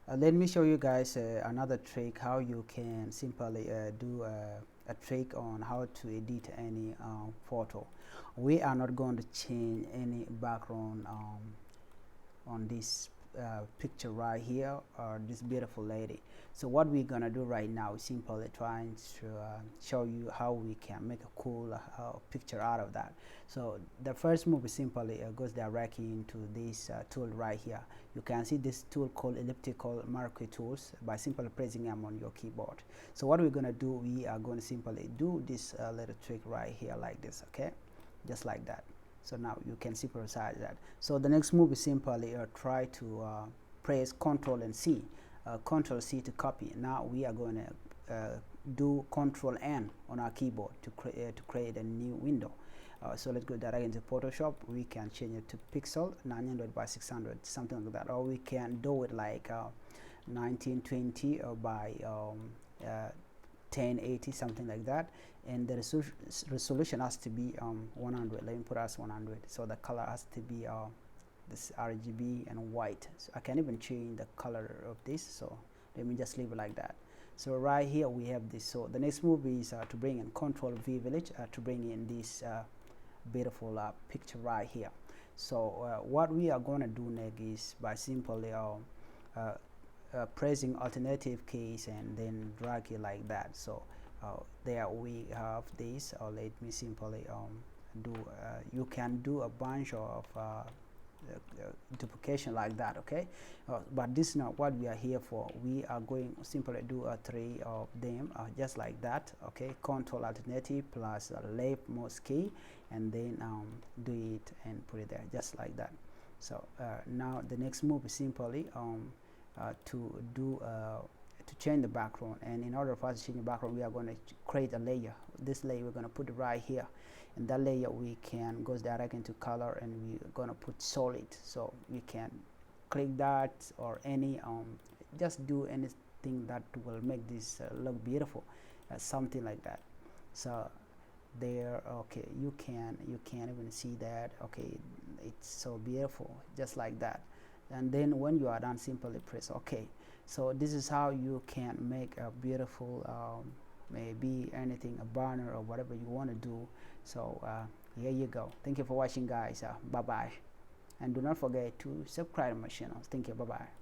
Let me show you guys another trick how you can simply do a trick on how to edit any photo. We are not going to change any background on this picture right here, or this beautiful lady. So what we're gonna do right now is simply trying to show you how we can make a cool picture out of that. So the first move is simply goes directly into this tool right here. You can see this tool called elliptical marquee tools by simply pressing them on your keyboard. So what we're gonna do, we are going to simply do this little trick right here like this, okay, just like that. So now you can see precise that. So the next move is simply try to press Ctrl and C, Ctrl C to copy. Now we are going to do Ctrl N on our keyboard to create a new window. So let's go directly into Photoshop. We can change it to pixel 900 by 600, something like that, or we can do it like 1920 by 1080, something like that, and the resolution has to be 100. Let me put as 100. So the color has to be this RGB and white. So I can even change the color of this, so let me just leave it like that. So right here we have this. So the next move is to bring in Control V Village to bring in this beautiful picture right here. So what we are going to do next is by simply pressing alternative keys and then drag it like that. So there we have this. Let me simply do you can do a bunch of duplication like that, okay, but this is not what we are here for. We are going simply do three of them just like that, okay. Control alternative plus left mouse key, and then do it and put it there just like that. So now the next move is simply to change the background, and in order for us to change the background, we are going to create a layer. This layer we're going to put it right here, and that layer we can goes direct into color, and we're going to put solid. So we can click that, or any just do anything that will make this look beautiful, something like that. So there, okay, you can even see that, okay, it's so beautiful just like that. And then when you are done, simply press OK. So this is how you can make a beautiful maybe anything, a banner or whatever you want to do. So here you go. Thank you for watching, guys. Bye bye, and do not forget to subscribe to my channel. Thank you. Bye bye.